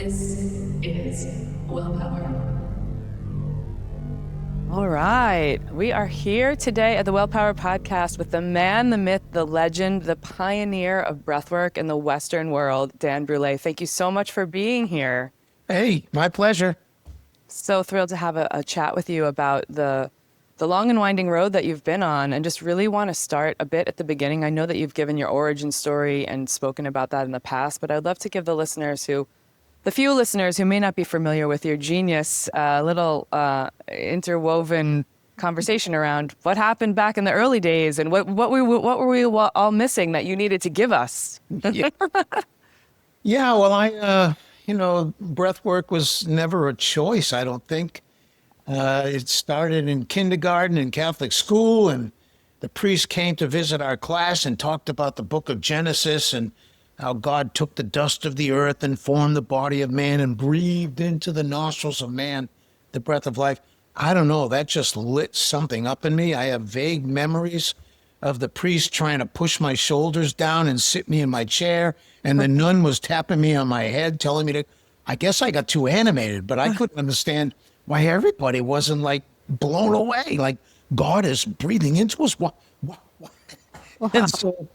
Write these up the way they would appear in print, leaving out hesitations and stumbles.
This is Willpower. All right. We are here today at the Willpower Podcast with the man, the myth, the legend, the pioneer of breathwork in the Western world, Dan Brulé. Thank you so much for being here. Hey, my pleasure. So thrilled to have a chat with you about the long and winding road that you've been on, and just really want to start a bit at the beginning. I know that you've given your origin story and spoken about that in the past, but I'd love to give the few listeners who may not be familiar with your genius, little interwoven conversation around what happened back in the early days and what were we all missing that you needed to give us. Yeah, well, breath work was never a choice, I don't think. It started in kindergarten in Catholic school, and the priest came to visit our class and talked about the book of Genesis and how God took the dust of the earth and formed the body of man and breathed into the nostrils of man the breath of life. I don't know, that just lit something up in me. I have vague memories of the priest trying to push my shoulders down and sit me in my chair, and the nun was tapping me on my head, telling me to, I guess I got too animated, but I couldn't understand why everybody wasn't like blown away, like God is breathing into us. What? And so,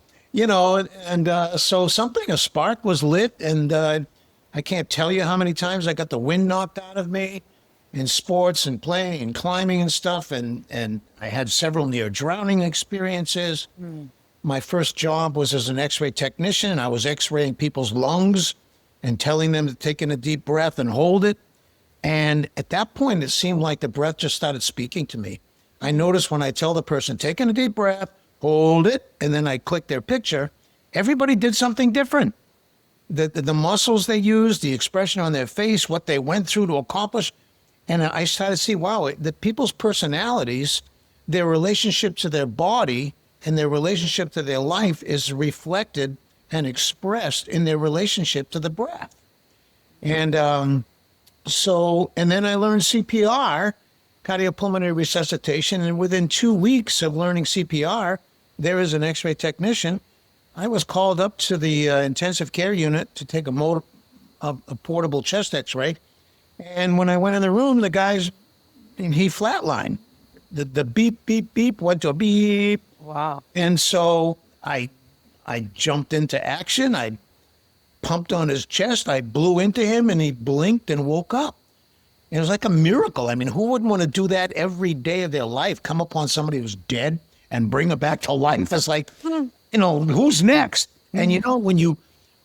so a spark was lit, and I can't tell you how many times I got the wind knocked out of me in sports and playing and climbing and stuff, and I had several near drowning experiences. My first job was as an x-ray technician. I was x-raying people's lungs and telling them to take in a deep breath and hold it. And at that point, it seemed like the breath just started speaking to me. I noticed when I tell the person, take in a deep breath, hold it, and then I click their picture, everybody did something different. The muscles they used, the expression on their face, what they went through to accomplish. And I started to see, wow, the people's personalities, their relationship to their body and their relationship to their life is reflected and expressed in their relationship to the breath. And and then I learned CPR, cardiopulmonary resuscitation, and within 2 weeks of learning CPR, there as an x-ray technician, I was called up to the intensive care unit to take a portable chest x-ray. And when I went in the room, the guys, he flatlined. The beep, beep, beep went to a beep. Wow. And so I jumped into action. I pumped on his chest. I blew into him, and he blinked and woke up. It was like a miracle. I mean, who wouldn't want to do that every day of their life? Come upon somebody who's dead and bring her back to life. It's like, who's next? And when you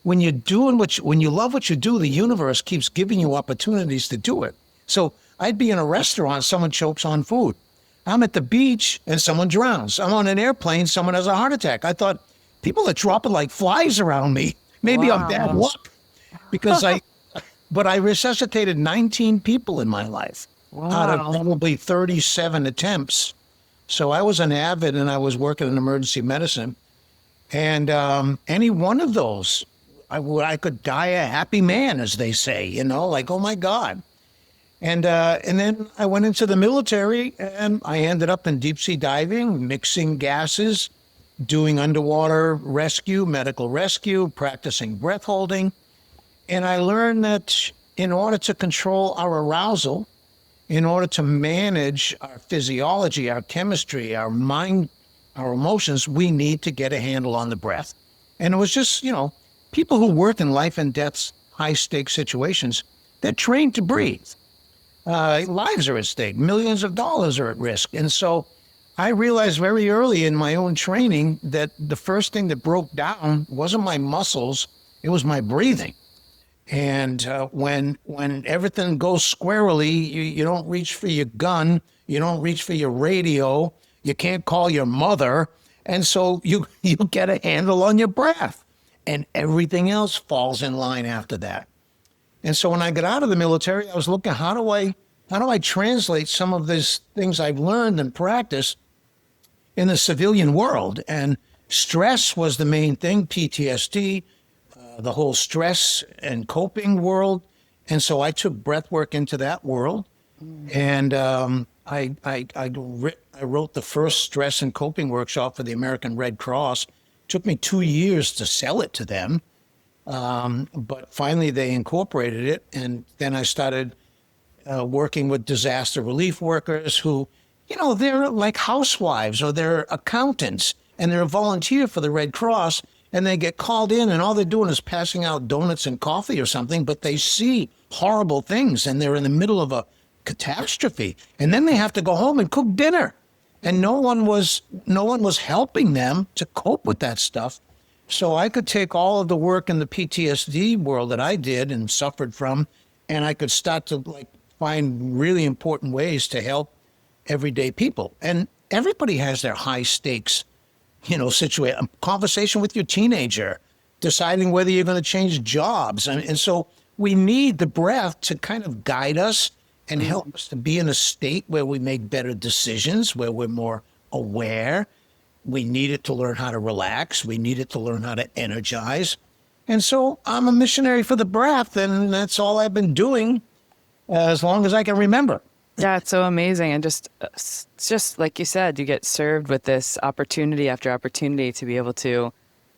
love what you do, the universe keeps giving you opportunities to do it. So I'd be in a restaurant, someone chokes on food. I'm at the beach and someone drowns. I'm on an airplane, someone has a heart attack. I thought, people are dropping like flies around me. Maybe I'm bad luck, because I resuscitated 19 people in my life out of probably 37 attempts. So I was an avid, and I was working in emergency medicine. And any one of those, I could die a happy man, as they say, like, oh my God. And then I went into the military, and I ended up in deep sea diving, mixing gases, doing underwater rescue, medical rescue, practicing breath holding. And I learned that in order to control our arousal, in order to manage our physiology, our chemistry, our mind, our emotions, we need to get a handle on the breath. And it was just, people who work in life and death, high stakes situations, they're trained to breathe. Lives are at stake. Millions of dollars are at risk. And so I realized very early in my own training that the first thing that broke down wasn't my muscles, it was my breathing. And when everything goes squarely, you don't reach for your gun, you don't reach for your radio, you can't call your mother, and so you get a handle on your breath, and everything else falls in line after that. And so when I got out of the military, I was looking, how do I translate some of these things I've learned and practiced in the civilian world? And stress was the main thing, PTSD, the whole stress and coping world. And so I took breath work into that world. And I wrote the first stress and coping workshop for the American Red Cross. It took me 2 years to sell it to them. But finally they incorporated it. And then I started working with disaster relief workers who, they're like housewives or they're accountants and they're a volunteer for the Red Cross, and they get called in and all they're doing is passing out donuts and coffee or something, but they see horrible things and they're in the middle of a catastrophe. And then they have to go home and cook dinner. And no one was helping them to cope with that stuff. So I could take all of the work in the PTSD world that I did and suffered from, and I could start to find really important ways to help everyday people. And everybody has their high stakes, situation. A conversation with your teenager, deciding whether you're going to change jobs. And so we need the breath to kind of guide us and help us to be in a state where we make better decisions, where we're more aware. We need it to learn how to relax. We need it to learn how to energize. And so I'm a missionary for the breath, and that's all I've been doing as long as I can remember. Yeah, it's so amazing. And it's just like you said, you get served with this opportunity after opportunity to be able to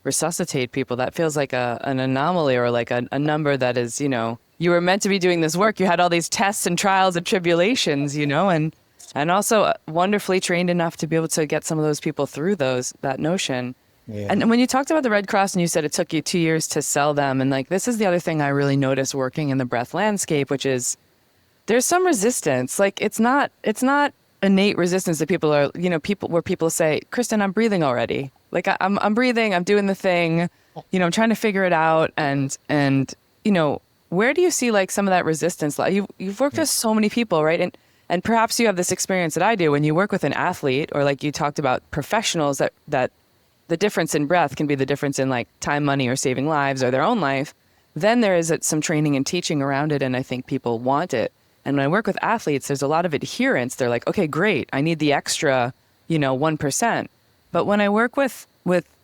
resuscitate people. That feels like an anomaly, or like a number that is, you were meant to be doing this work. You had all these tests and trials and tribulations, and also wonderfully trained enough to be able to get some of those people through that notion. Yeah. And when you talked about the Red Cross and you said it took you 2 years to sell them, and this is the other thing I really noticed working in the breath landscape, which is there's some resistance. It's not innate resistance that people are, people say, Kristin, I'm breathing already. I'm breathing, I'm doing the thing, I'm trying to figure it out. And where do you see some of that resistance? You've worked with so many people, right? And perhaps you have this experience that I do when you work with an athlete, or you talked about professionals, that the difference in breath can be the difference in time, money, or saving lives or their own life. Then there is some training and teaching around it. And I think people want it. And when I work with athletes, there's a lot of adherence. They're like, okay, great. I need the extra, 1%. But when I work with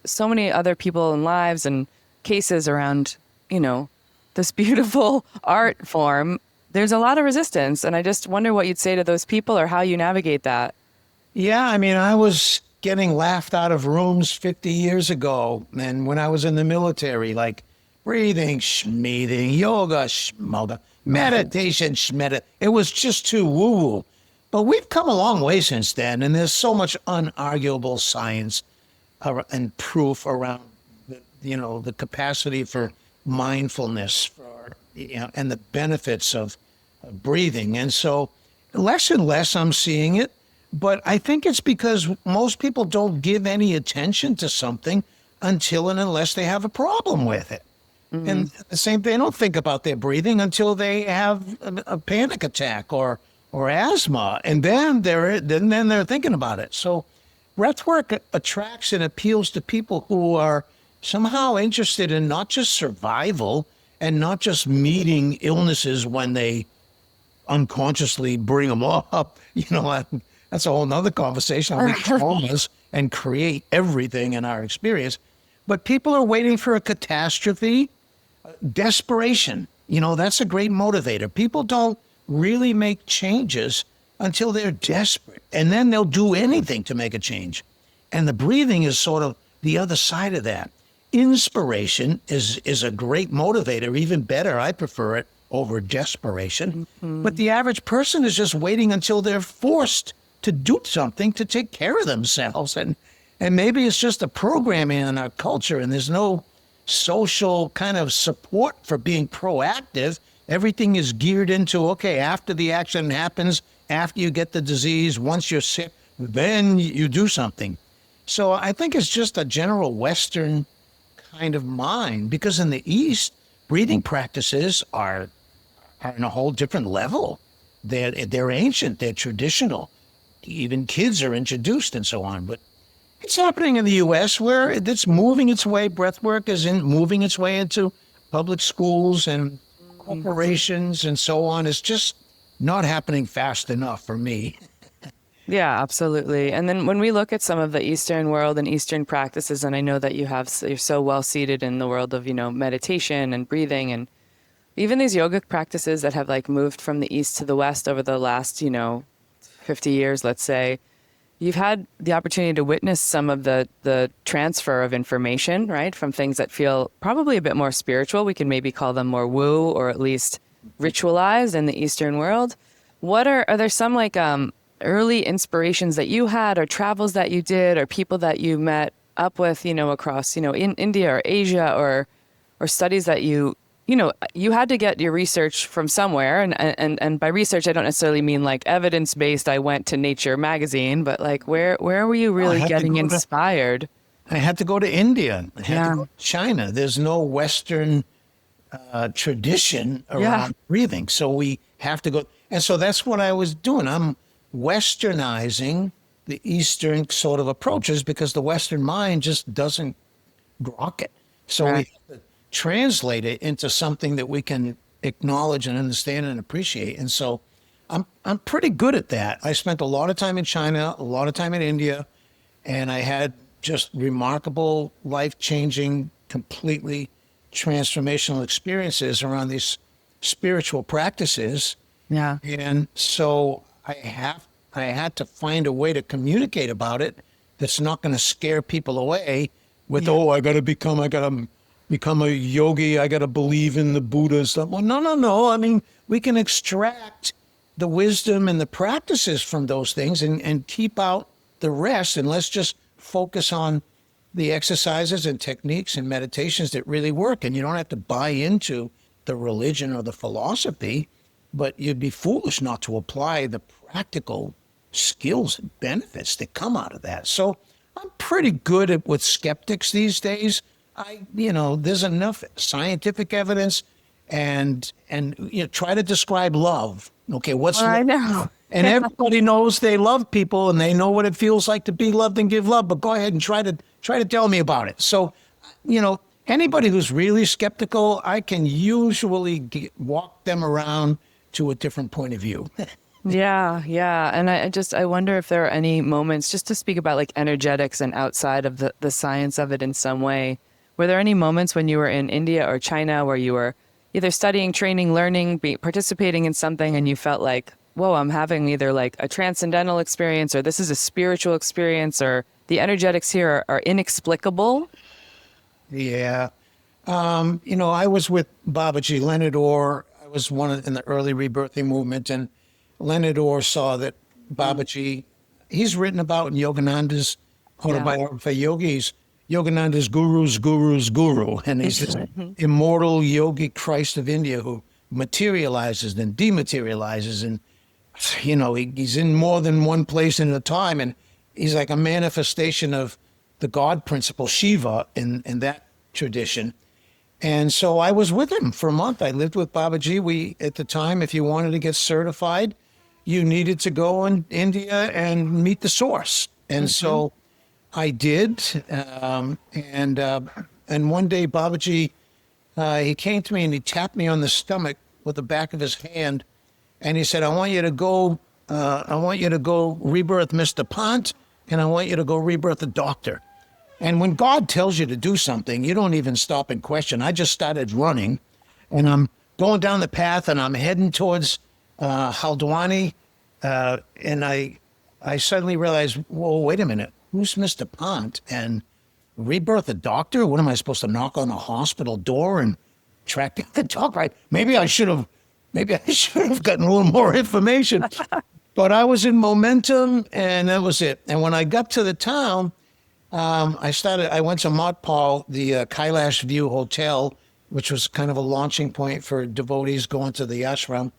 so many other people and lives and cases around, this beautiful art form, there's a lot of resistance. And I just wonder what you'd say to those people or how you navigate that. Yeah, I was getting laughed out of rooms 50 years ago. And when I was in the military, breathing, schmeathing, yoga, schmoga, meditation, schmeta. It was just too woo-woo. But we've come a long way since then, and there's so much unarguable science and proof around the capacity for mindfulness and the benefits of breathing. And so less and less I'm seeing it, but I think it's because most people don't give any attention to something until and unless they have a problem with it. Mm-hmm. And the same thing, they don't think about their breathing until they have a panic attack or asthma, and then they're thinking about it. So breathwork attracts and appeals to people who are somehow interested in not just survival and not just meeting illnesses when they unconsciously bring them up. That's a whole nother conversation on traumas and create everything in our experience. But people are waiting for a catastrophe. Desperation, that's a great motivator. People don't really make changes until they're desperate, and then they'll do anything to make a change. And the breathing is sort of the other side of that. Inspiration is a great motivator, even better. I prefer it over desperation. Mm-hmm. But the average person is just waiting until they're forced to do something to take care of themselves. And maybe it's just a programming in our culture, and there's no social kind of support for being proactive. Everything is geared into, okay, after the accident happens, after you get the disease, once you're sick, then you do something. So I think it's just a general Western kind of mind, because in the East, breathing practices are in a whole different level. They're ancient, they're traditional. Even kids are introduced and so on. But it's happening in the U.S. where it's moving its way. Breathwork is moving its way into public schools and corporations and so on. It's just not happening fast enough for me. Yeah, absolutely. And then when we look at some of the Eastern world and Eastern practices, and I know that you're so well seated in the world of, meditation and breathing, and even these yogic practices that have moved from the East to the West over the last, 50 years, let's say, you've had the opportunity to witness some of the transfer of information, right, from things that feel probably a bit more spiritual. We can maybe call them more woo or at least ritualized in the Eastern world. Are there some like early inspirations that you had, or travels that you did, or people that you met up with, across, in India or Asia, or studies that you had to get your research from somewhere. And by research, I don't necessarily mean like evidence-based, I went to Nature magazine, but like where were you really getting inspired? I had to go to India. I had Yeah. to go to China. There's no Western tradition around breathing. So we have to go. And so that's what I was doing. I'm Westernizing the Eastern sort of approaches because the Western mind just doesn't grok it. So we have to translate it into something that we can acknowledge and understand and appreciate. And so I'm pretty good at that. I spent a lot of time in China, a lot of time in India, and I had just remarkable, life-changing, completely transformational experiences around these spiritual practices. Yeah. And so I had to find a way to communicate about it that's not going to scare people away with, I got to become a yogi. I got to believe in the Buddha and stuff. Well, no. I mean, we can extract the wisdom and the practices from those things and keep out the rest. And let's just focus on the exercises and techniques and meditations that really work. And you don't have to buy into the religion or the philosophy, but you'd be foolish not to apply the practical skills and benefits that come out of that. So I'm pretty good at with skeptics these days. There's enough scientific evidence and try to describe love. Okay, what's I know. And everybody knows they love people and they know what it feels like to be loved and give love, but go ahead and try to tell me about it. So, anybody who's really skeptical, I can usually walk them around to a different point of view. Yeah. And I wonder if there are any moments, just to speak about like energetics and outside of the science of it in some way, were there any moments when you were in India or China where you were either studying, training, learning, participating in something, and you felt like, whoa, I'm having either like a transcendental experience, or this is a spiritual experience, or the energetics here are inexplicable? Yeah. I was with Babaji Leonard Orr. I was in the early rebirthing movement, and Leonard Orr saw that Babaji, he's written about in Yogananda's autobiography, Yogis, Yogananda's guru's guru. And he's this immortal yogi Christ of India who materializes and dematerializes. And, he's in more than one place at a time. And he's like a manifestation of the God principle, Shiva, in that tradition. And so I was with him for a month. I lived with Babaji. At the time, if you wanted to get certified, you needed to go in India and meet the source. And so I did. And one day Babaji, he came to me and he tapped me on the stomach with the back of his hand. And he said, I want you to go rebirth Mr. Pant, and I want you to go rebirth the doctor. And when God tells you to do something, you don't even stop and question. I just started running, and I'm going down the path, and I'm heading towards Haldwani, and I suddenly realized, whoa, wait a minute, who's Mr. Pant? And rebirth a doctor? What am I supposed to knock on the hospital door and track down the doctor? Maybe I should have gotten a little more information. But I was in momentum, and that was it. And when I got to the town, I went to Matpal, the Kailash View Hotel, which was kind of a launching point for devotees going to the ashram.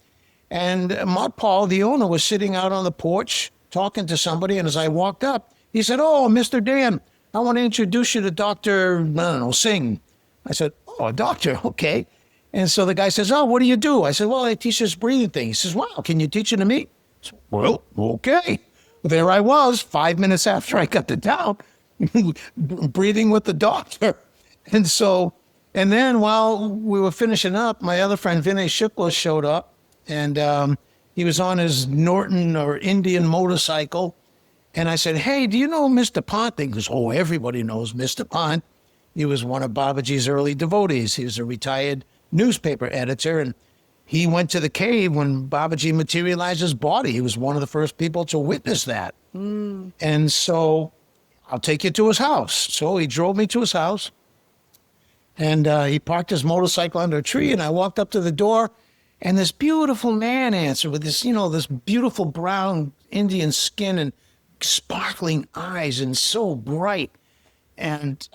And Matpal, the owner, was sitting out on the porch talking to somebody. And as I walked up, he said, "Oh, Mr. Dan, I want to introduce you to Dr. I don't know, Singh." I said, "Oh, a doctor, okay." And so the guy says, "Oh, what do you do?" I said, "Well, I teach this breathing thing." He says, "Wow, can you teach it to me?" I said, "Well, okay." There I was 5 minutes after I got to town, breathing with the doctor. And then while we were finishing up, my other friend Vinay Shukla showed up, and he was on his Norton or Indian motorcycle. And I said, "Hey, do you know Mr. Pant?" He goes, "Oh, everybody knows Mr. Pant. He was one of Babaji's early devotees. He was a retired newspaper editor, and he went to the cave when Babaji materialized his body. He was one of the first people to witness that. And so I'll take you to his house. So he drove me to his house, and he parked his motorcycle under a tree, and I walked up to the door, and this beautiful man answered with this, this beautiful brown Indian skin and sparkling eyes and so bright. And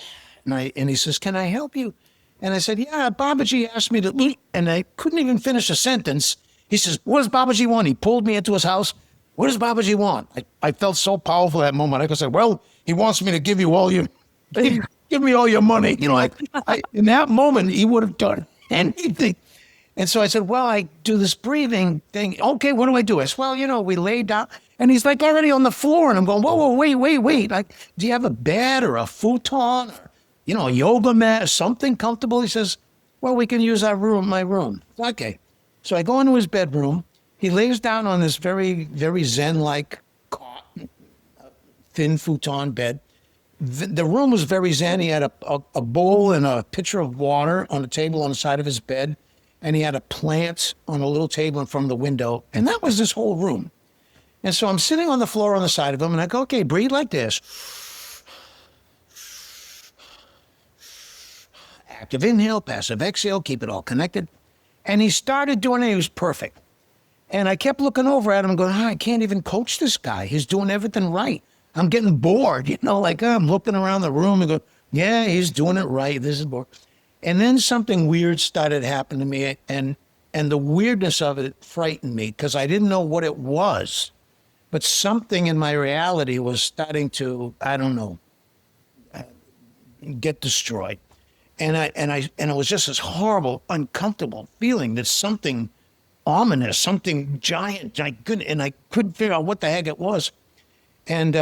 he says, "Can I help you?" And I said, "Yeah, Babaji asked me to," and I couldn't even finish a sentence. He says, "What does Babaji want?" He pulled me into his house. "What does Babaji want?" I felt so powerful that moment. I could say, "Well, he wants me to give you all your, give me all your money." In that moment, he would have done anything. And so I said, "Well, I do this breathing thing." "Okay, what do I do?" I said, "Well, we lay down." And he's like already on the floor. And I'm going, whoa, wait. Like, do you have a bed or a futon or, a yoga mat or something comfortable? He says, "Well, we can use my room." Okay. So I go into his bedroom. He lays down on this very, very Zen-like cot, thin futon bed. The room was very Zen. He had a bowl and a pitcher of water on a table on the side of his bed. And he had a plant on a little table in front of the window. And that was this whole room. And so I'm sitting on the floor on the side of him, and I go, "Okay, breathe like this. Active inhale, passive exhale, keep it all connected." And he started doing it. He was perfect. And I kept looking over at him going, I can't even coach this guy. He's doing everything right. I'm getting bored, I'm looking around the room and go, yeah, he's doing it right. This is bored. And then something weird started happening to me, and the weirdness of it frightened me because I didn't know what it was. But something in my reality was starting to, I don't know, get destroyed. And it was just this horrible, uncomfortable feeling that something ominous, something giant, and I couldn't figure out what the heck it was. And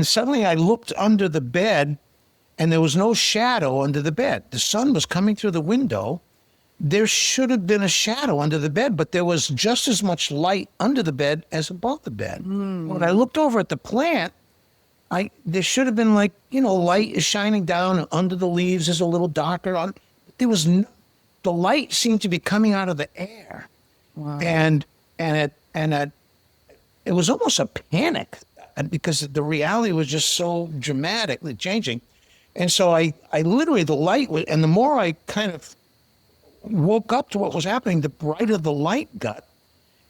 suddenly I looked under the bed, and there was no shadow under the bed. The sun was coming through the window. There should have been a shadow under the bed, but there was just as much light under the bed as above the bed. When I looked over at the plant, there should have been light is shining down under the leaves. There's a little darker. There was the light seemed to be coming out of the air. Wow. And it was almost a panic because the reality was just so dramatically changing. And so I literally, the light was, and the more I kind of woke up to what was happening, the brighter the light got.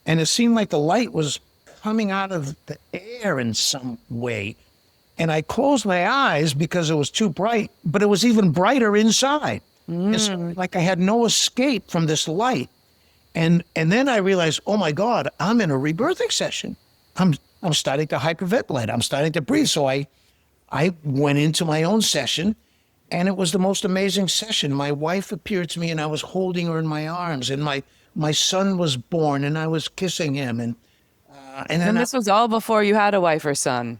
And it seemed like the light was coming out of the air in some way. And I closed my eyes because it was too bright, but it was even brighter inside. It's like I had no escape from this light. And then I realized, oh my God, I'm in a rebirthing session. I'm starting to hyperventilate. I'm starting to breathe. So I went into my own session, and it was the most amazing session. My wife appeared to me, and I was holding her in my arms, and my son was born, and I was kissing him. And then this was all before you had a wife or son.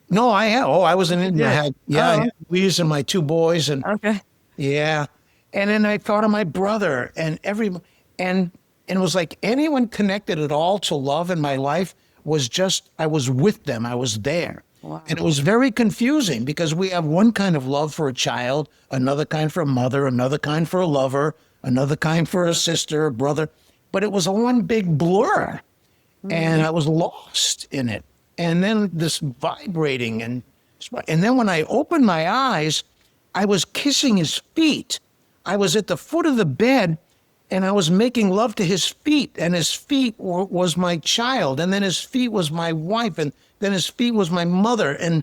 No, I was in India. Yeah. I had Louise and my two boys, and Okay. yeah. And then I thought of my brother and it was like anyone connected at all to love in my life was just, I was with them. I was there. Wow. And it was very confusing because we have one kind of love for a child, another kind for a mother, another kind for a lover, another kind for a sister, a brother. But it was a one big blur. And I was lost in it. And then this vibrating. And then when I opened my eyes, I was kissing his feet. I was at the foot of the bed, and I was making love to his feet, and his feet was my child, and then his feet was my wife, and then his feet was my mother. And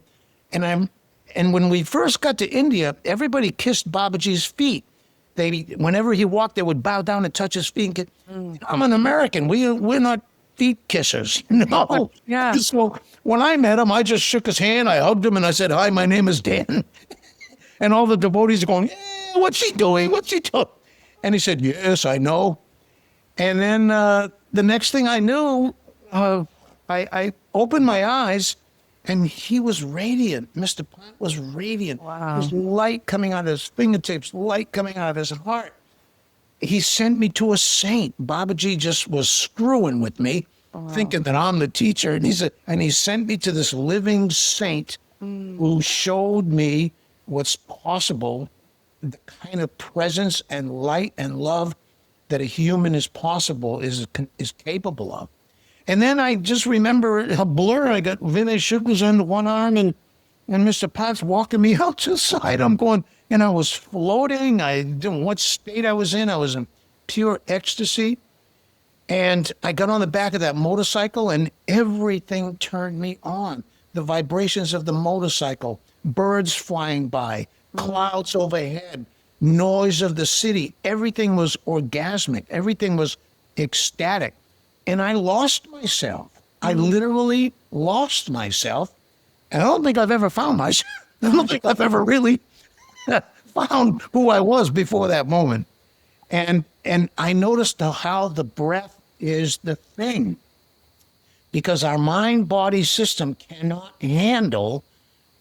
when we first got to India, everybody kissed Babaji's feet. Whenever he walked, they would bow down and touch his feet. I'm an American. We're not feet kissers. Yeah. So when I met him, I just shook his hand, I hugged him, and I said, "Hi, my name is Dan." And all the devotees are going, what's she doing? What's she doing? And he said, "Yes, I know." And then the next thing I knew, I opened my eyes, and he was radiant. Mr. Plant was radiant. Wow. There was light coming out of his fingertips, light coming out of his heart. He sent me to a saint. Babaji just was screwing with me, thinking that I'm the teacher. And he sent me to this living saint who showed me what's possible, the kind of presence and light and love that a human is capable of. And then I just remember a blur. I got Vinay Sugars under one arm and Mr. Potts walking me out to the side. I'm going, and I was floating. I didn't know what state I was in. I was in pure ecstasy. And I got on the back of that motorcycle and everything turned me on. The vibrations of the motorcycle, birds flying by, clouds overhead, noise of the city. Everything was orgasmic. Everything was ecstatic. And I lost myself. I literally lost myself. And I don't think I've ever found myself. I don't think I've ever really found who I was before that moment. And I noticed how the breath is the thing. Because our mind-body system cannot handle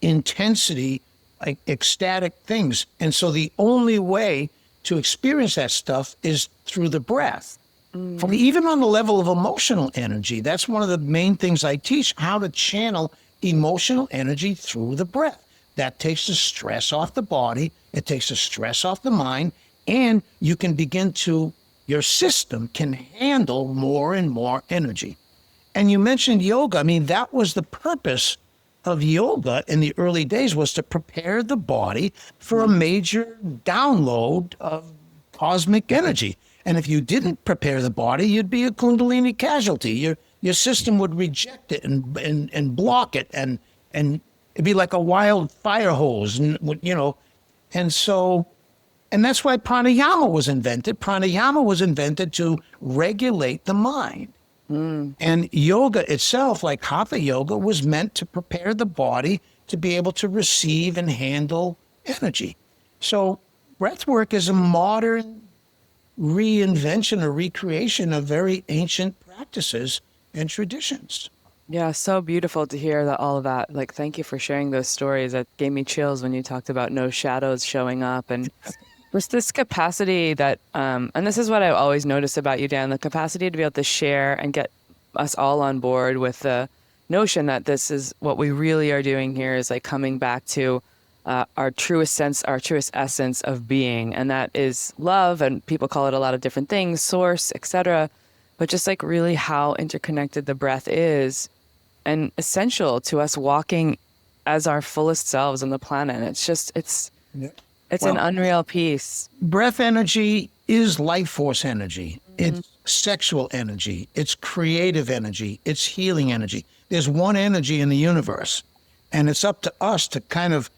intensity, like ecstatic things. And so the only way to experience that stuff is through the breath. Even on the level of emotional energy, that's one of the main things I teach, how to channel emotional energy through the breath. That takes the stress off the body, it takes the stress off the mind, and you can begin to, your system can handle more and more energy. And you mentioned yoga. I mean, that was the purpose of yoga in the early days, was to prepare the body for a major download of cosmic energy. And if you didn't prepare the body, you'd be a Kundalini casualty. Your system would reject it and block it, and it'd be like a wild fire hose, and and that's why pranayama was invented. Pranayama was invented to regulate the mind. And yoga itself, like hatha yoga, was meant to prepare the body to be able to receive and handle energy. So breathwork is a modern reinvention or recreation of very ancient practices and traditions. Yeah, so beautiful to hear all of that. Like, thank you for sharing those stories. That gave me chills when you talked about no shadows showing up, and just this capacity that, and this is what I always notice about you, Dan, the capacity to be able to share and get us all on board with the notion that this is what we really are doing here, is like coming back to our truest sense, our truest essence of being. And that is love. And people call it a lot of different things, source, etc. But just like really how interconnected the breath is and essential to us walking as our fullest selves on the planet. It's just, it's an unreal piece. Breath energy is life force energy. It's sexual energy. It's creative energy. It's healing energy. There's one energy in the universe, and it's up to us to kind of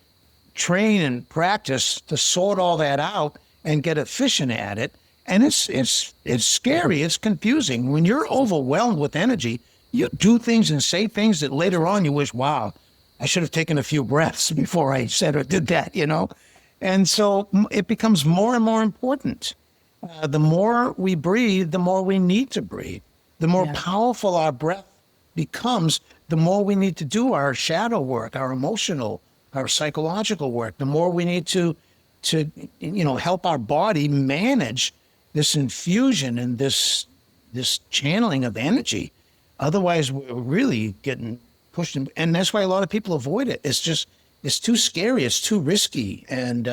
train and practice to sort all that out and get efficient at it. And it's scary. It's confusing. When you're overwhelmed with energy, you do things and say things that later on you wish, wow, I should have taken a few breaths before I said or did that, And so it becomes more and more important. The more we breathe, the more we need to breathe. The more powerful our breath becomes, the more we need to do our shadow work, our emotional, our psychological work. The more we need to help our body manage this infusion and this channeling of energy. Otherwise, we're really getting pushed in, and that's why a lot of people avoid it. It's too scary. It's too risky, and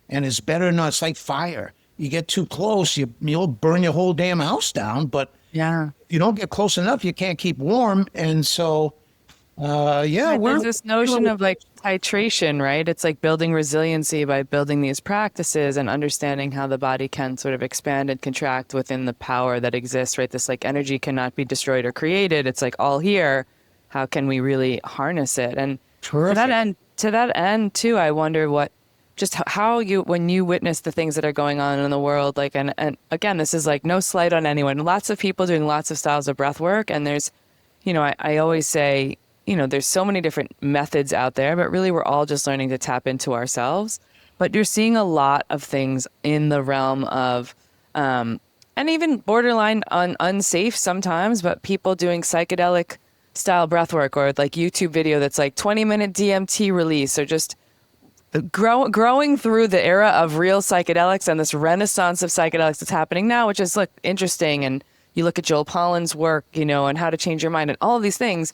it's better not. It's like fire. You get too close, you'll burn your whole damn house down. But if you don't get close enough, you can't keep warm. And so, there's this notion of like titration, right? It's like building resiliency by building these practices and understanding how the body can sort of expand and contract within the power that exists, right? This like energy cannot be destroyed or created. It's like all here. How can we really harness it? And to that end too, I wonder how when you witness the things that are going on in the world, like, and again, this is like no slight on anyone, lots of people doing lots of styles of breath work. And there's, I always say, there's so many different methods out there, but really we're all just learning to tap into ourselves. But you're seeing a lot of things in the realm of, and even borderline unsafe sometimes, but people doing psychedelic style breathwork, or like YouTube video that's like 20-minute DMT release, or just growing through the era of real psychedelics and this renaissance of psychedelics that's happening now, which is interesting. And you look at Joel Pollan's work, and how to change your mind and all of these things.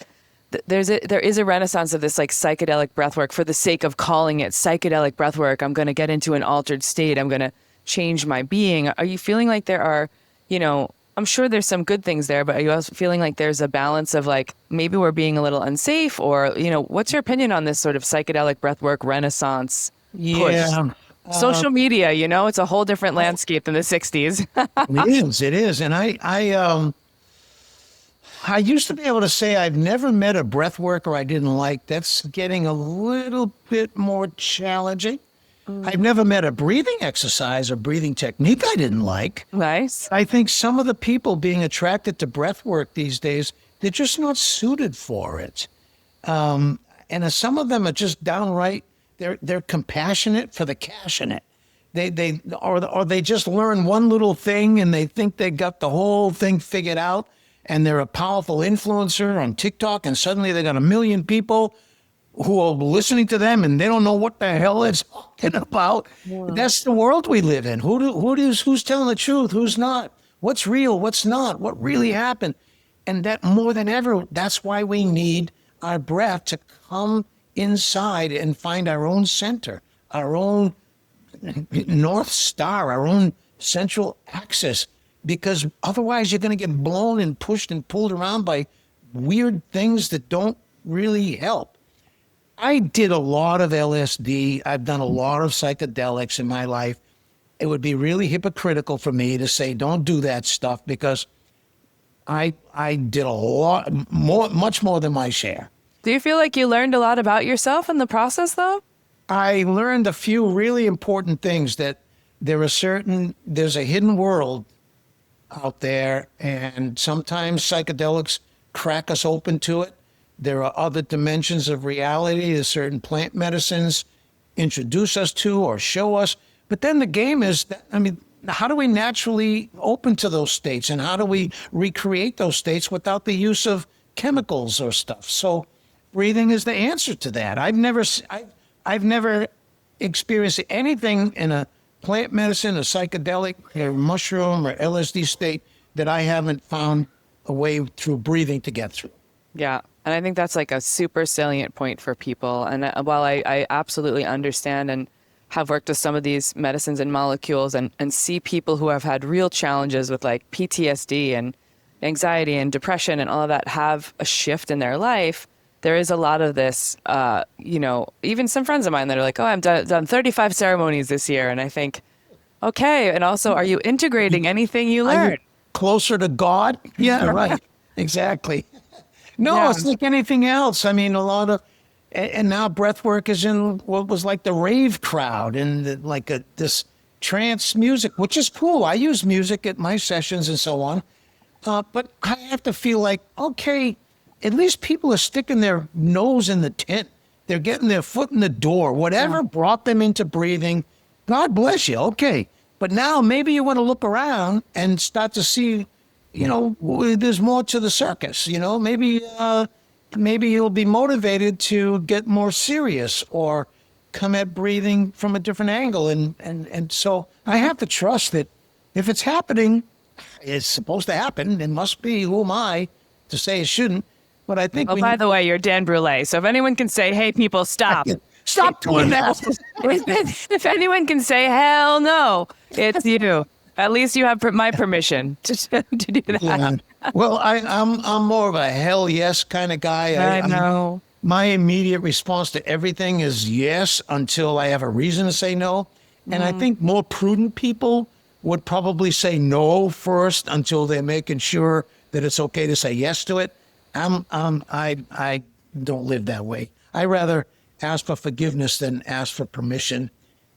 There is a renaissance of this like psychedelic breathwork for the sake of calling it psychedelic breathwork. I'm going to get into an altered state. I'm going to change my being. Are you feeling like there are, I'm sure there's some good things there, but are you also feeling like there's a balance of like, maybe we're being a little unsafe, or, what's your opinion on this sort of psychedelic breathwork renaissance push? Yeah. Social media, it's a whole different landscape than the 60s. It is. And I used to be able to say I've never met a breath worker I didn't like. That's getting a little bit more challenging. I've never met a breathing exercise or breathing technique I didn't like. Nice. I think some of the people being attracted to breath work these days, they're just not suited for it. And some of them are just downright, they're compassionate for the cash in it. Or they just learn one little thing and they think they got the whole thing figured out, and they're a powerful influencer on TikTok, and suddenly they got 1 million people who are listening to them, and they don't know what the hell it's talking about. Yeah. That's the world we live in. Who's telling the truth? Who's not? What's real? What's not? What really happened? And that more than ever, that's why we need our breath to come inside and find our own center, our own North Star, our own central axis, because otherwise you're going to get blown and pushed and pulled around by weird things that don't really help. I did a lot of LSD. I've done a lot of psychedelics in my life. It would be really hypocritical for me to say, don't do that stuff, because I did a lot more, much more than my share. Do you feel like you learned a lot about yourself in the process, though? I learned a few really important things, that there's a hidden world out there, and sometimes psychedelics crack us open to it. There are other dimensions of reality that certain plant medicines introduce us to or show us. But then the game is, how do we naturally open to those states, and how do we recreate those states without the use of chemicals or stuff? So breathing is the answer to that. I've never experienced anything in a plant medicine, a psychedelic, or mushroom, or LSD state that I haven't found a way through breathing to get through. Yeah. And I think that's like a super salient point for people. And while I absolutely understand and have worked with some of these medicines and molecules, and see people who have had real challenges with like PTSD and anxiety and depression and all of that have a shift in their life, there is a lot of this, even some friends of mine that are like, oh, I've done 35 ceremonies this year. And I think, okay. And also, are you integrating anything you learned? Closer to God? Yeah, right. Exactly. No, yeah. It's like anything else. I mean, a lot of, and now breathwork is in what was like the rave crowd, and this trance music, which is cool. I use music at my sessions and so on. But I have to feel like, okay, at least people are sticking their nose in the tent. They're getting their foot in the door. Whatever brought them into breathing, God bless you. Okay. But now maybe you want to look around and start to see, there's more to the circus. Maybe you'll be motivated to get more serious or come at breathing from a different angle. And so I have to trust that if it's happening, it's supposed to happen. It must be. Who am I to say it shouldn't? But I think. Oh, by the way, you're Dan Brulé. So if anyone can say, "Hey, people, stop." Stop doing that. If anyone can say, "Hell no," it's you. At least you have my permission to do that. Yeah. Well, I'm more of a hell yes kind of guy. I know. My immediate response to everything is yes until I have a reason to say no. And I think more prudent people would probably say no first until they're making sure that it's okay to say yes to it. I don't live that way. I rather ask for forgiveness than ask for permission.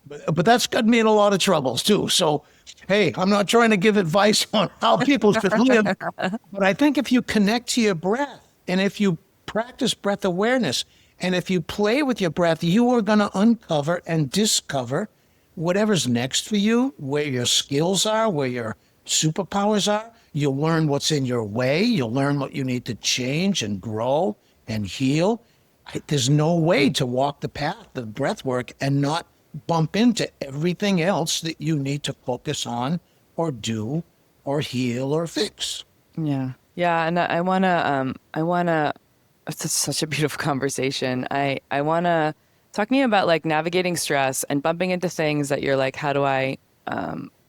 But that's got me in a lot of troubles too. So, hey, I'm not trying to give advice on how people should live. But I think if you connect to your breath, and if you practice breath awareness, and if you play with your breath, you are going to uncover and discover whatever's next for you, where your skills are, where your superpowers are. You'll learn what's in your way. You'll learn what you need to change and grow and heal. There's no way to walk the path of breath work and not bump into everything else that you need to focus on or do or heal or fix. Yeah. Yeah. And I want to, it's such a beautiful conversation. I want to talk to you about like navigating stress and bumping into things that you're like, how do I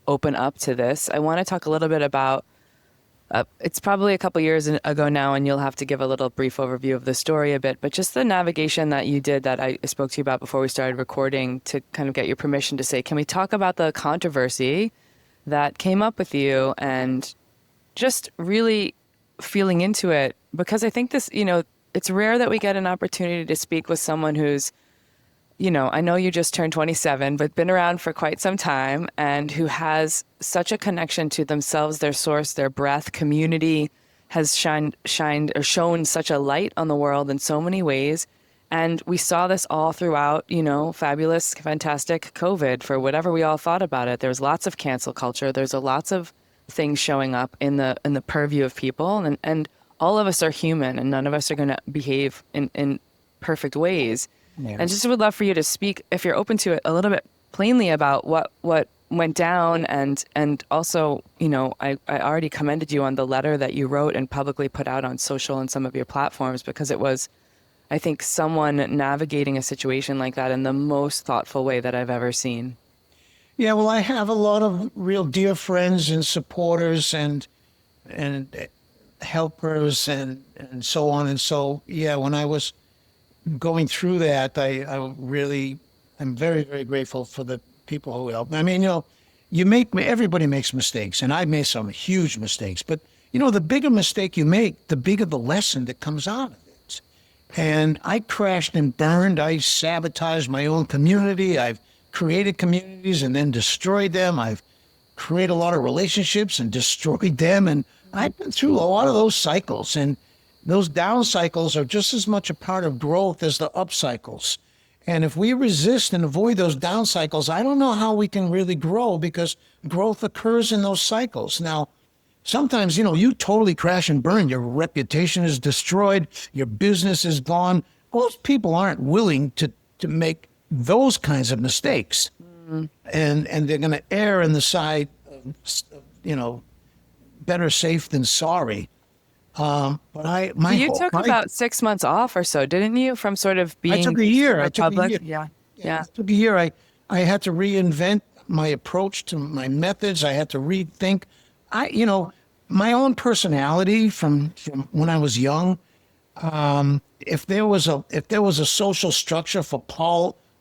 open up to this. I want to talk a little bit about, it's probably a couple years ago now, and you'll have to give a little brief overview of the story a bit, but just the navigation that you did that I spoke to you about before we started recording to kind of get your permission to say, can we talk about the controversy that came up with you and just really feeling into it? Because I think this, it's rare that we get an opportunity to speak with someone who's, I know you just turned 27, but been around for quite some time and who has such a connection to themselves, their source, their breath, community, has shone such a light on the world in so many ways. And we saw this all throughout, fabulous, fantastic COVID for whatever we all thought about it. There's lots of cancel culture. There's lots of things showing up in the purview of people. And all of us are human and none of us are going to behave in perfect ways. Yeah. And just would love for you to speak, if you're open to it, a little bit plainly about what went down. And also, I already commended you on the letter that you wrote and publicly put out on social and some of your platforms, because it was, I think, someone navigating a situation like that in the most thoughtful way that I've ever seen. Yeah, well, I have a lot of real dear friends and supporters and helpers and so on. And so, yeah, when I was going through that, I'm very, very grateful for the people who helped. I mean, everybody makes mistakes, and I made some huge mistakes. But, the bigger mistake you make, the bigger the lesson that comes out of it. And I crashed and burned. I sabotaged my own community. I've created communities and then destroyed them. I've created a lot of relationships and destroyed them. And I've been through a lot of those cycles. And those down cycles are just as much a part of growth as the up cycles. And if we resist and avoid those down cycles, I don't know how we can really grow, because growth occurs in those cycles. Now, sometimes, you totally crash and burn. Your reputation is destroyed. Your business is gone. Most people aren't willing to make those kinds of mistakes. Mm-hmm. And they're going to err in the side of, better safe than sorry. But you took about 6 months off or so, didn't you? From sort of being I took a year. Yeah. I took a year. I had to reinvent my approach to my methods. I had to rethink. My own personality from when I was young. If there was a social structure for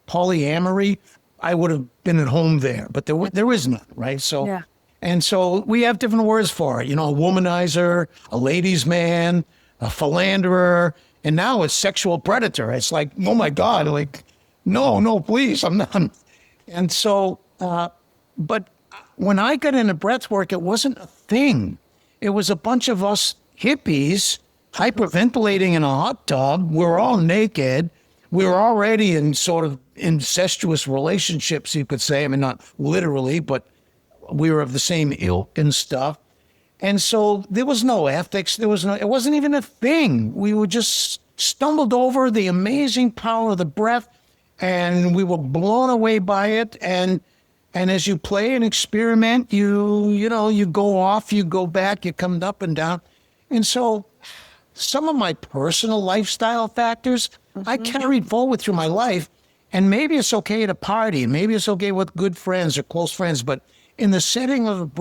polyamory, I would have been at home there. But there is none, right? So. Yeah. And so we have different words for it, a womanizer, a ladies' man, a philanderer, and now it's sexual predator. It's like, oh my God, like, no, please, I'm not. And so, but when I got into breathwork, it wasn't a thing. It was a bunch of us hippies hyperventilating in a hot tub. We're all naked. We're already in sort of incestuous relationships, you could say. I mean, not literally, but we were of the same ilk and stuff. And so there was no ethics. It wasn't even a thing. We were just stumbled over the amazing power of the breath, and we were blown away by it. And as you play and experiment, you go off, you go back, you come up and down. And so some of my personal lifestyle factors, I carried forward through my life. And maybe it's okay to party, and maybe it's okay with good friends or close friends, but in the setting of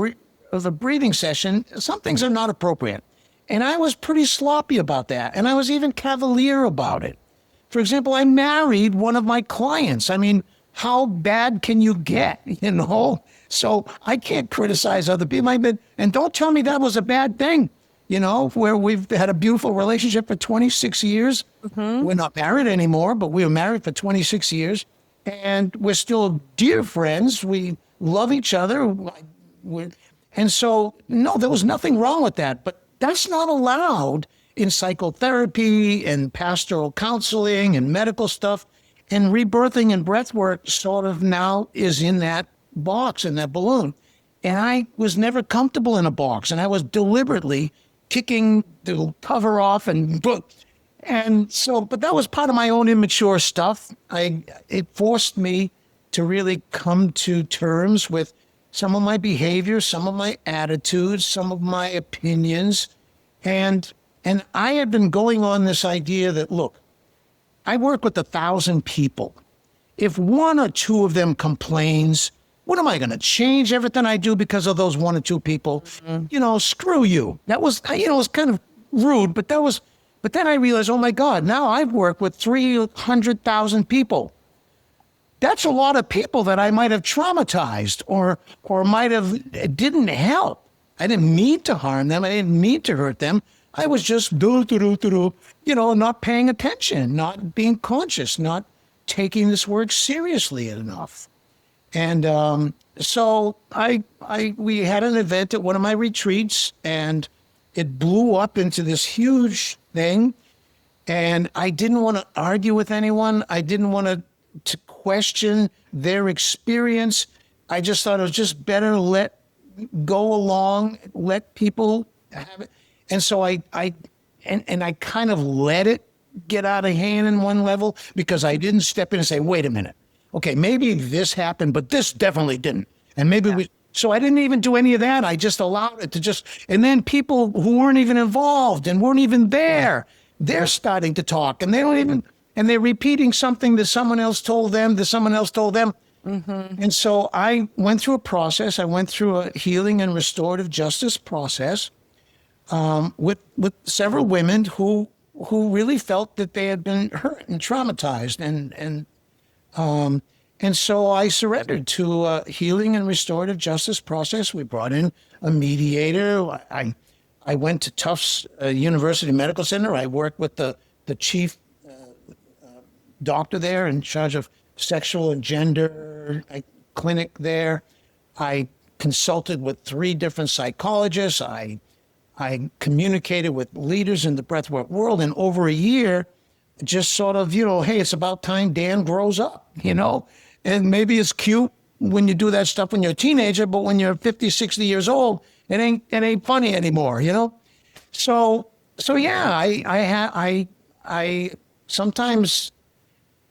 a breathing session, some things are not appropriate. And I was pretty sloppy about that. And I was even cavalier about it. For example, I married one of my clients. I mean, how bad can you get, So I can't criticize other people. And don't tell me that was a bad thing, where we've had a beautiful relationship for 26 years. Mm-hmm. We're not married anymore, but we were married for 26 years. And we're still dear friends. We love each other. And so, no, there was nothing wrong with that. But that's not allowed in psychotherapy and pastoral counseling and medical stuff. And rebirthing and breathwork sort of now is in that box, in that balloon. And I was never comfortable in a box. And I was deliberately kicking the cover off. And so, but that was part of my own immature stuff. It forced me to really come to terms with some of my behavior, some of my attitudes, some of my opinions. And I had been going on this idea that, look, I work with 1,000 people. If one or two of them complains, What am I going to change everything I do because of those one or two people? Screw you. That was, it was kind of rude, but then I realized, oh my God, now I've worked with 300,000 people. That's a lot of people that I might have traumatized or might have, it didn't help. I didn't mean to harm them. I didn't mean to hurt them. I was just not paying attention, not being conscious, not taking this work seriously enough. And so we had an event at one of my retreats, and it blew up into this huge thing. And I didn't want to argue with anyone. I didn't want to question their experience. I just thought it was just better let go along, let people have it. And so I kind of let it get out of hand in one level, because I didn't step in and say, wait a minute. Okay, maybe this happened, but this definitely didn't. And maybe so I didn't even do any of that. I just allowed it to and then people who weren't even involved and weren't even there, they're starting to talk, and they're repeating something that someone else told them, Mm-hmm. And so I went through a process. I went through a healing and restorative justice process with several women who really felt that they had been hurt and traumatized, and so I surrendered to a healing and restorative justice process. We brought in a mediator. I went to Tufts University Medical Center. I worked with the chief doctor there in charge of sexual and gender clinic there. I consulted with 3 different psychologists. I communicated with leaders in the breathwork world, and over a year, just sort of, hey, it's about time Dan grows up, and maybe it's cute when you do that stuff when you're a teenager, but when you're 50, 60 years old, it ain't funny anymore, So yeah, I sometimes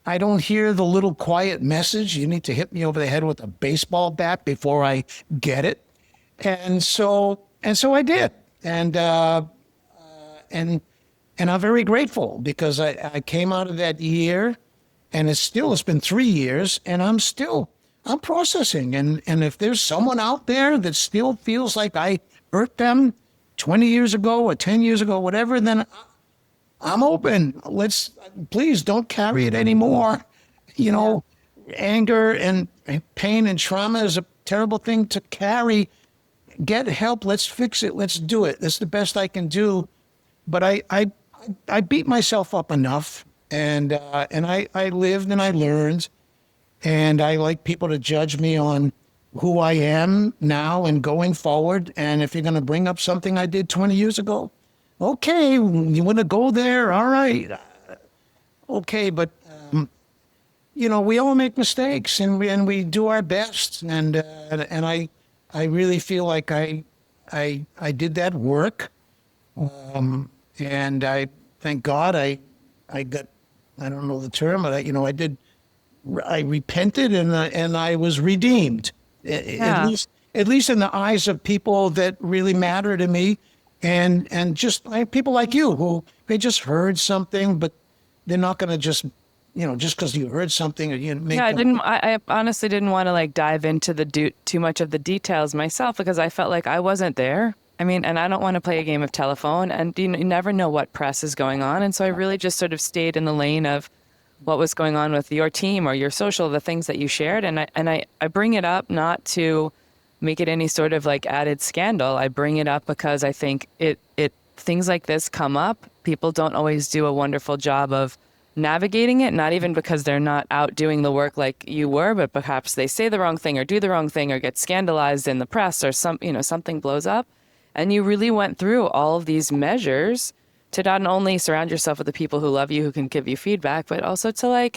I don't hear the little quiet message. You need to hit me over the head with a baseball bat before I get it. And so I did. And I'm very grateful, because I came out of that year, and it's been 3 years, and I'm processing. And if there's someone out there that still feels like I hurt them 20 years ago or 10 years ago, whatever, then I'm open. Please don't carry it anymore. Anger and pain and trauma is a terrible thing to carry. Get help. Let's fix it. Let's do it. That's the best I can do. But I beat myself up enough, and I lived and I learned, and I like people to judge me on who I am now and going forward. And if you're going to bring up something I did 20 years ago, okay, you want to go there? All right. Okay, but we all make mistakes, and we do our best, and I really feel like I did that work, and I thank God I got, I don't know the term, but I repented, and I was redeemed, at least in the eyes of people that really matter to me. And just like people like you, who they just heard something, but they're not going to just because you heard something, or I honestly didn't want to dive into too much of the details myself, because I felt like I wasn't there. I mean, and I don't want to play a game of telephone, and you never know what press is going on. And so I really just sort of stayed in the lane of what was going on with your team or your social, the things that you shared. And I bring it up not to make it any sort of added scandal. I bring it up because I think things like this come up. People don't always do a wonderful job of navigating it, not even because they're not out doing the work like you were, but perhaps they say the wrong thing or do the wrong thing or get scandalized in the press, or something blows up. And you really went through all of these measures to not only surround yourself with the people who love you, who can give you feedback, but also to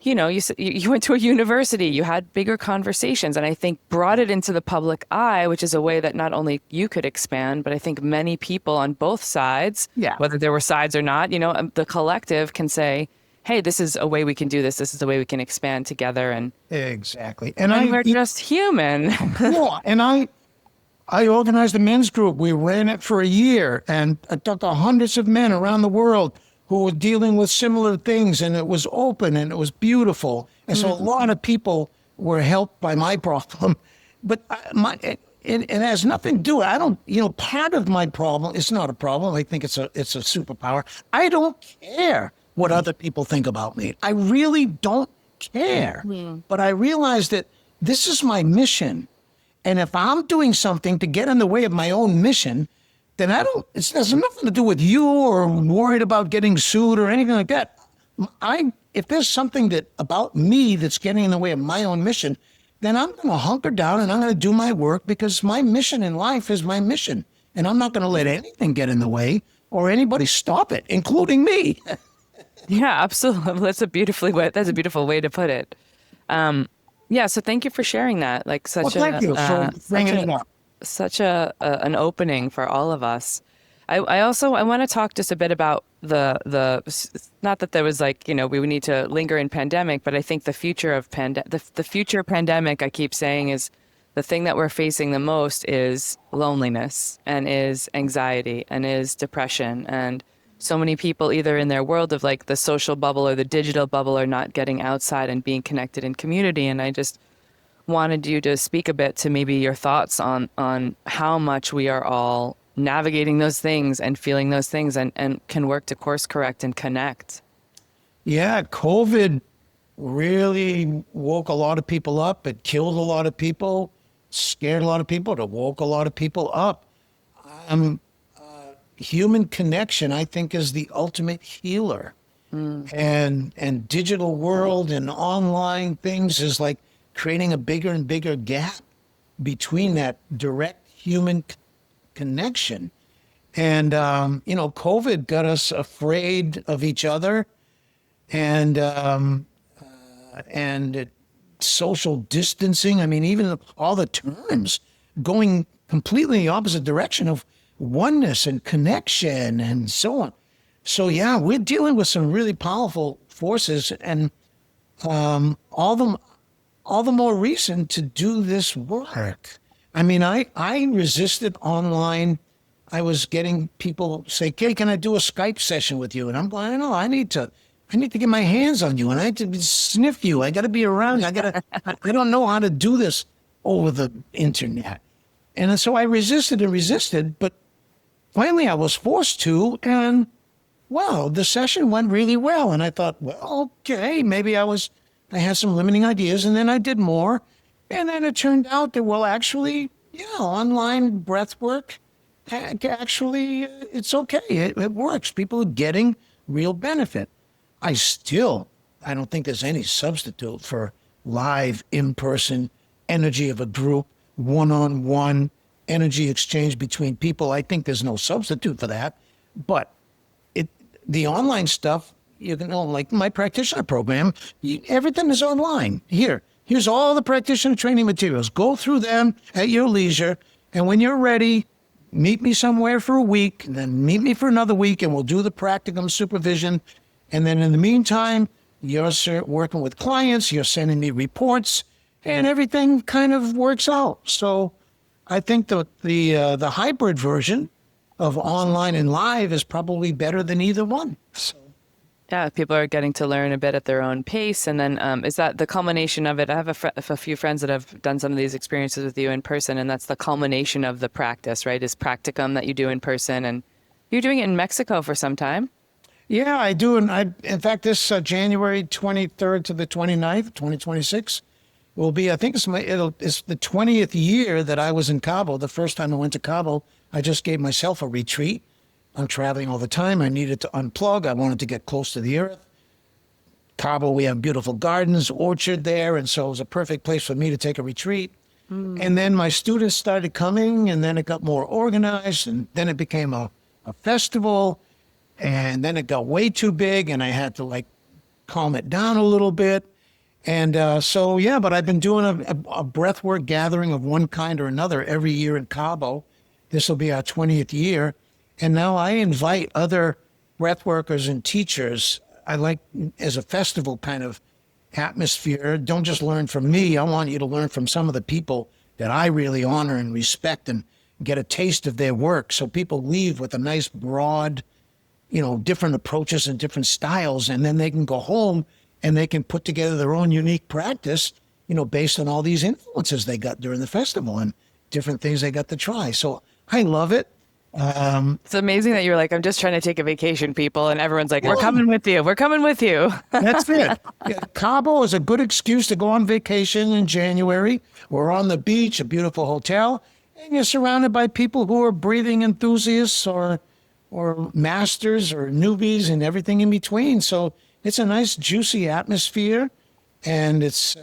you went to a university, you had bigger conversations, and I think brought it into the public eye, which is a way that not only you could expand, but I think many people on both sides, whether there were sides or not, the collective can say, hey, this is a way we can do this. This is a way we can expand together. And exactly. And we're just human. Yeah. And I organized a men's group. We ran it for a year, and I talked to hundreds of men around the world who were dealing with similar things, and it was open and it was beautiful. And so a lot of people were helped by my problem. But it has nothing to do. I don't, part of my problem, it's not a problem. I think it's a superpower. I don't care what other people think about me. I really don't care. But I realize that this is my mission. And if I'm doing something to get in the way of my own mission, then it has nothing to do with you or worried about getting sued or anything like that. If there's something about me that's getting in the way of my own mission, then I'm going to hunker down and I'm going to do my work, because my mission in life is my mission. And I'm not going to let anything get in the way or anybody stop it, including me. Yeah, absolutely. That's a beautiful way to put it. Yeah. So thank you for sharing that. Like Thank you for bringing it up. Such an opening for all of us. I want to talk just a bit about the not that there was we would need to linger in pandemic, but I think the future of the future pandemic, I keep saying, is the thing that we're facing the most is loneliness and is anxiety and is depression. And so many people, either in their world of the social bubble or the digital bubble, are not getting outside and being connected in community. And I just wanted you to speak a bit to maybe your thoughts on how much we are all navigating those things and feeling those things and can work to course correct and connect. Yeah, COVID really woke a lot of people up. It killed a lot of people, scared a lot of people. It woke a lot of people up. Human connection, I think, is the ultimate healer. And digital world and online things is like creating a bigger and bigger gap between that direct human connection. And, COVID got us afraid of each other, and social distancing. I mean, even all the terms going completely the opposite direction of oneness and connection and so on. So yeah, we're dealing with some really powerful forces, and all the more reason to do this work. I mean, I resisted online. I was getting people say, "Hey, can I do a Skype session with you?" And I'm going, "No, I need to get my hands on you, and I need to sniff you. I got to be around you. I don't know how to do this over the internet." And so I resisted, but finally I was forced to, and well, the session went really well. And I thought, well, okay, maybe I had some limiting ideas, and then I did more. And then it turned out that, well, actually, online breath work, actually, it's okay. It works. People are getting real benefit. I don't think there's any substitute for live, in-person energy of a group, one-on-one energy exchange between people. I think there's no substitute for that. But the online stuff, like my practitioner program, everything is online. Here's all the practitioner training materials. Go through them at your leisure. And when you're ready, meet me somewhere for a week, and then meet me for another week, and we'll do the practicum supervision. And then in the meantime, you're working with clients, you're sending me reports, and everything kind of works out. So I think the hybrid version of online and live is probably better than either one. So. Yeah, people are getting to learn a bit at their own pace. And then is that the culmination of it? I have a few friends that have done some of these experiences with you in person, and that's the culmination of the practice, right? Is practicum that you do in person. And you're doing it in Mexico for some time. Yeah, I do. And in fact, this January 23rd to the 29th, 2026, will be, I think it's the 20th year that I was in Cabo. The first time I went to Cabo, I just gave myself a retreat. I'm traveling all the time. I needed to unplug. I wanted to get close to the earth. Cabo, we have beautiful gardens, orchard there, and so it was a perfect place for me to take a retreat. And then my students started coming, and then it got more organized, and then it became a festival, and then it got way too big, and I had to calm it down a little bit. And but I've been doing a breathwork gathering of one kind or another every year in Cabo. This will be our 20th year. And now I invite other breathworkers and teachers. I like, as a festival kind of atmosphere, don't just learn from me. I want you to learn from some of the people that I really honor and respect, and get a taste of their work. So people leave with a nice broad, different approaches and different styles. And then they can go home and they can put together their own unique practice based on all these influences they got during the festival and different things they got to try. So I love it. It's amazing that you're like, I'm just trying to take a vacation, people. And everyone's like, we're coming with you. We're coming with you. That's it. Yeah, Cabo is a good excuse to go on vacation in January. We're on the beach, a beautiful hotel, and you're surrounded by people who are breathing enthusiasts or masters or newbies and everything in between. So it's a nice, juicy atmosphere. And it's,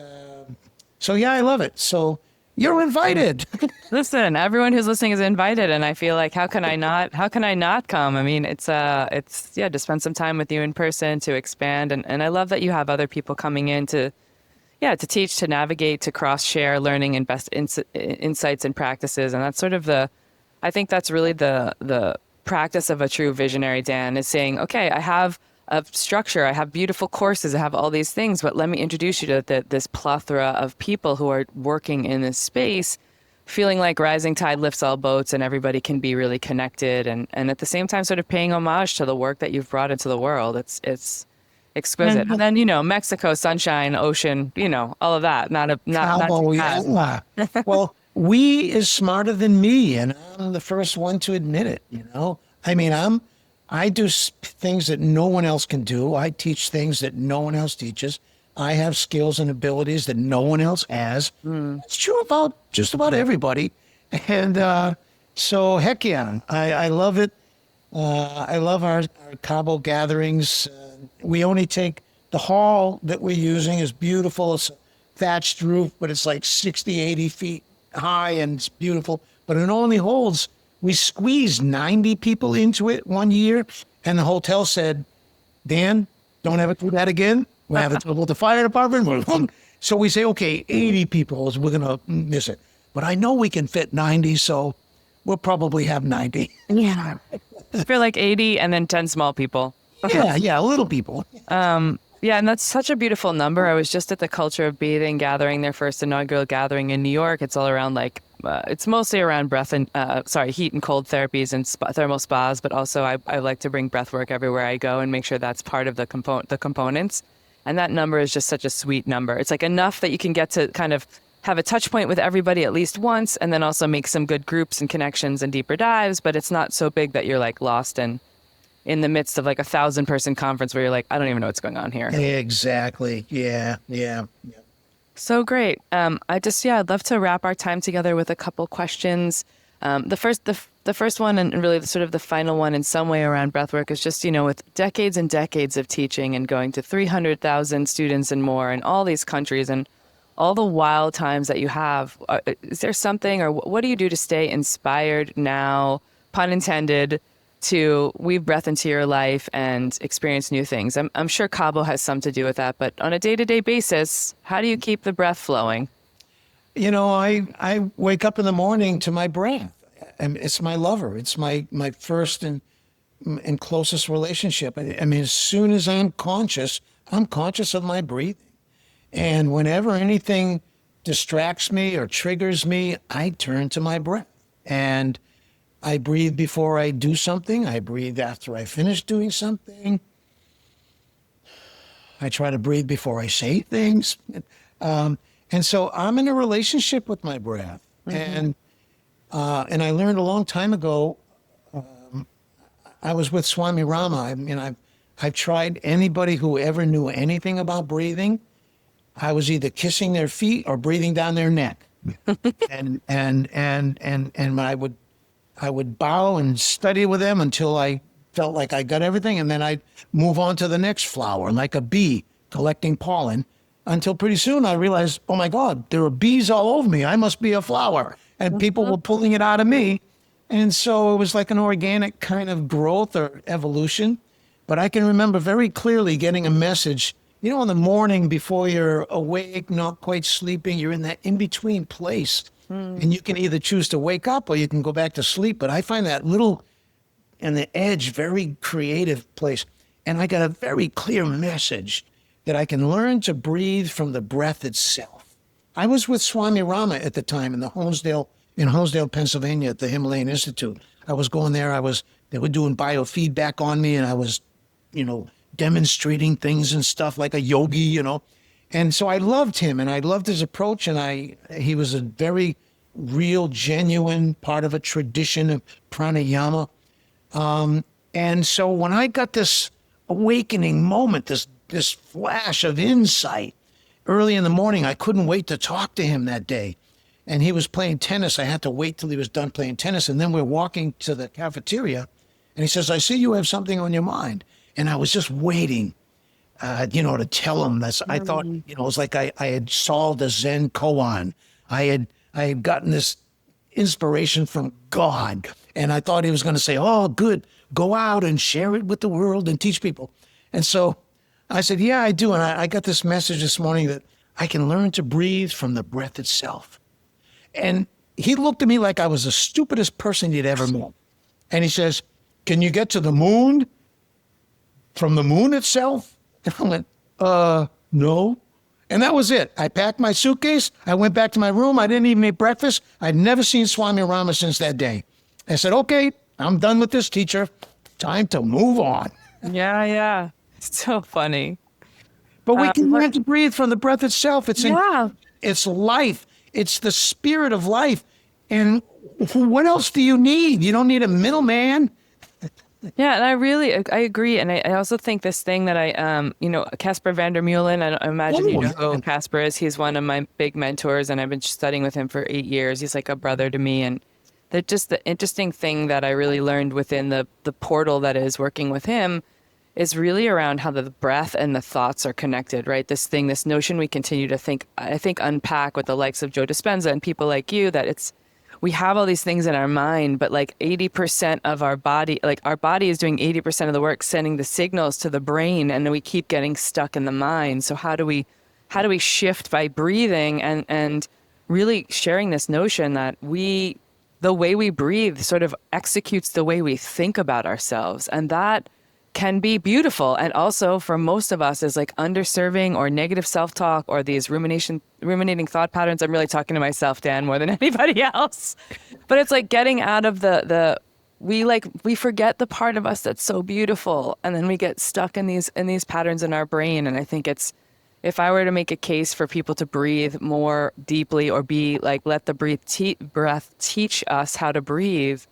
so yeah, I love it. So you're invited. Listen, everyone who's listening is invited, and I feel like how can I not come? I mean, it's to spend some time with you in person, to expand, and I love that you have other people coming in to teach, to navigate, to cross share learning and best insights and practices. And that's sort of I think that's really the practice of a true visionary, Dan, is saying, okay, I have a structure, I have beautiful courses, I have all these things, but let me introduce you to this plethora of people who are working in this space, feeling like rising tide lifts all boats and everybody can be really connected, and at the same time sort of paying homage to the work that you've brought into the world. It's exquisite. And then, Mexico, sunshine, ocean, all of that. Not Well, we is smarter than me, and I'm the first one to admit it, I mean, I do things that no one else can do. I teach things that no one else teaches. I have skills and abilities that no one else has. It's true about just about everybody. And so, heck yeah, I love it. I love our Cabo gatherings. We only take the hall that we're using is beautiful. It's a thatched roof, but it's like 60, 80 feet high, and it's beautiful. But it only holds, we squeezed 90 people into it one year, and the hotel said, Dan, don't ever do that again. We'll have trouble with the fire department. So we say, okay, 80 people, we're going to miss it. But I know we can fit 90, so we'll probably have 90. Yeah. I feel like 80 and then 10 small people. Yeah, little people. Yeah, and that's such a beautiful number. I was just at the Culture of Breathing gathering, their first inaugural gathering in New York. It's all around it's mostly around heat and cold therapies and thermal spas, but also I like to bring breathwork everywhere I go and make sure that's part of the components. And that number is just such a sweet number. It's like enough that you can get to kind of have a touch point with everybody at least once, and then also make some good groups and connections and deeper dives, but it's not so big that you're like lost in the midst of like 1,000-person conference where you're like, I don't even know what's going on here. Exactly. Yeah. So great. I'd love to wrap our time together with a couple questions. The first one, and really sort of the final one in some way around breathwork, is just, with decades and decades of teaching and going to 300,000 students and more in all these countries and all the wild times that you have, is there something, or what do you do to stay inspired now, pun intended, to weave breath into your life and experience new things? I'm sure Cabo has some to do with that, but on a day-to-day basis, how do you keep the breath flowing? I wake up in the morning to my breath. And it's my lover. It's my first and closest relationship. I mean, as soon as I'm conscious of my breathing. And whenever anything distracts me or triggers me, I turn to my breath. And I breathe before I do something. I breathe after I finish doing something. I try to breathe before I say things. And so I'm in a relationship with my breath. Mm-hmm. And I learned a long time ago, I was with Swami Rama. I mean, I've tried anybody who ever knew anything about breathing. I was either kissing their feet or breathing down their neck. and I would bow and study with them until I felt like I got everything. And then I'd move on to the next flower, like a bee collecting pollen, until pretty soon I realized, oh my God, there are bees all over me. I must be a flower. And people were pulling it out of me. And so it was like an organic kind of growth or evolution. But I can remember very clearly getting a message, in the morning before you're awake, not quite sleeping, you're in that in-between place. And you can either choose to wake up or you can go back to sleep. But I find that little, and the edge, very creative place. And I got a very clear message that I can learn to breathe from the breath itself. I was with Swami Rama at the time in Honesdale, Pennsylvania at the Himalayan Institute. I was going there. They were doing biofeedback on me, and I was, demonstrating things and stuff like a yogi, And so I loved him, and I loved his approach, and he was a very real, genuine part of a tradition of pranayama. And so when I got this awakening moment, this flash of insight early in the morning, I couldn't wait to talk to him that day. And he was playing tennis. I had to wait till he was done playing tennis. And then we're walking to the cafeteria, and he says, I see you have something on your mind. And I was just waiting, to tell him this. I thought, it was like I had solved a Zen koan. I had gotten this inspiration from God. And I thought he was going to say, oh, good, go out and share it with the world and teach people. And so I said, yeah, I do. And I got this message this morning that I can learn to breathe from the breath itself. And he looked at me like I was the stupidest person he'd ever met. And he says, can you get to the moon from the moon itself? And I went, no. And that was it. I packed my suitcase. I went back to my room. I didn't even eat breakfast. I'd never seen Swami Rama since that day. I said, okay, I'm done with this, teacher. Time to move on. Yeah. It's so funny. But we can learn to breathe from the breath itself. It's life. It's the spirit of life. And what else do you need? You don't need a middleman. Yeah, and I agree. And I also think this thing that Casper van der Meulen, I imagine you know who Casper is. He's one of my big mentors, and I've been studying with him for 8 years. He's like a brother to me. And the interesting thing that I really learned within the portal that is working with him is really around how the breath and the thoughts are connected, right? This notion we continue to unpack with the likes of Joe Dispenza and people like you, that we have all these things in our mind, but like 80% of our body is doing 80% of the work, sending the signals to the brain, and we keep getting stuck in the mind. So how do we shift by breathing and really sharing this notion that the way we breathe sort of executes the way we think about ourselves. And that can be beautiful. And also for most of us is like underserving or negative self-talk or these ruminating thought patterns. I'm really talking to myself, Dan, more than anybody else. But it's like getting out of we forget the part of us that's so beautiful. And then we get stuck in these patterns in our brain. And I think if I were to make a case for people to breathe more deeply or be like, let the breath teach us how to breathe.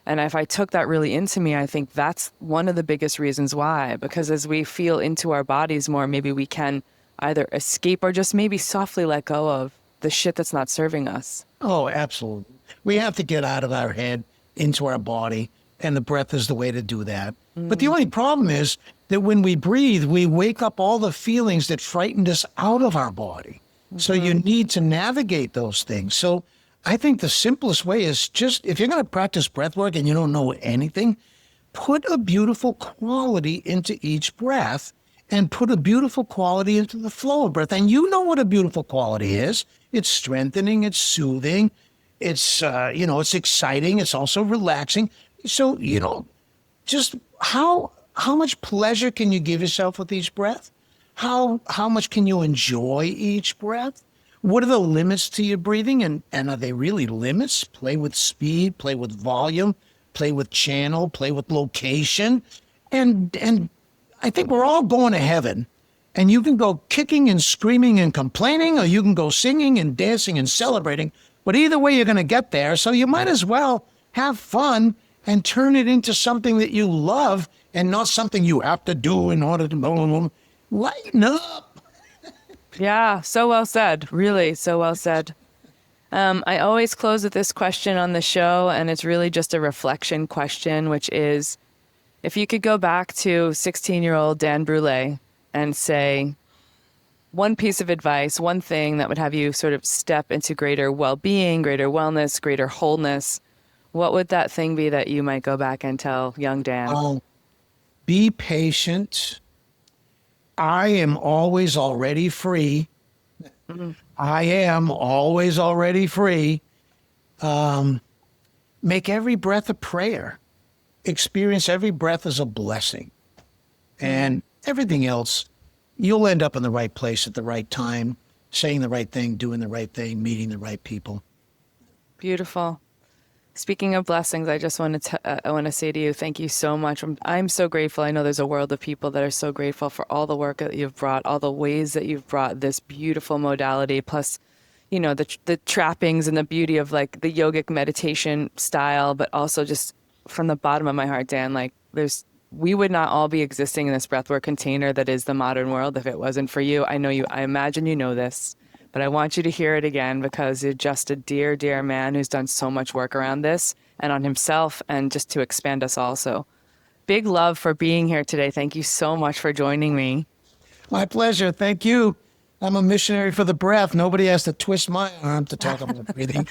And if I took that really into me, I think that's one of the biggest reasons why, because as we feel into our bodies more, maybe we can either escape or just maybe softly let go of the shit that's not serving us. Oh, absolutely. We have to get out of our head into our body, and the breath is the way to do that. But the only problem is that when we breathe, we wake up all the feelings that frightened us out of our body. So you need to navigate those things. So I think the simplest way is just, if you're going to practice breath work and you don't know anything, put a beautiful quality into each breath and put a beautiful quality into the flow of breath. And you know what a beautiful quality is. It's strengthening, it's soothing, it's, it's exciting, it's also relaxing. So, just how much pleasure can you give yourself with each breath? How much can you enjoy each breath? What are the limits to your breathing? And are they really limits? Play with speed, play with volume, play with channel, play with location. And I think we're all going to heaven. And you can go kicking and screaming and complaining, or you can go singing and dancing and celebrating. But either way, you're going to get there. So you might as well have fun and turn it into something that you love and not something you have to do in order to lighten up. Yeah, so well said. Really, so well said. I always close with this question on the show, and it's really just a reflection question, which is, if you could go back to 16-year-old Dan Brulé and say one piece of advice, one thing that would have you sort of step into greater well-being, greater wellness, greater wholeness, what would that thing be that you might go back and tell young Dan? Be patient. I am always already free. I am always already free. Make every breath a prayer. Experience every breath as a blessing. And everything else, you'll end up in the right place at the right time, saying the right thing, doing the right thing, meeting the right people. Beautiful. Speaking of blessings, I just want to I want to say to you, thank you so much. I'm so grateful. I know there's a world of people that are so grateful for all the work that you've brought, all the ways that you've brought this beautiful modality, plus, you know, the trappings and the beauty of like the yogic meditation style, but also just from the bottom of my heart, Dan, like we would not all be existing in this breathwork container that is the modern world if it wasn't for you. I imagine you know this, but I want you to hear it again because you're just a dear, dear man who's done so much work around this and on himself and just to expand us all. So big love for being here today. Thank you so much for joining me. My pleasure. Thank you. I'm a missionary for the breath. Nobody has to twist my arm to talk about breathing.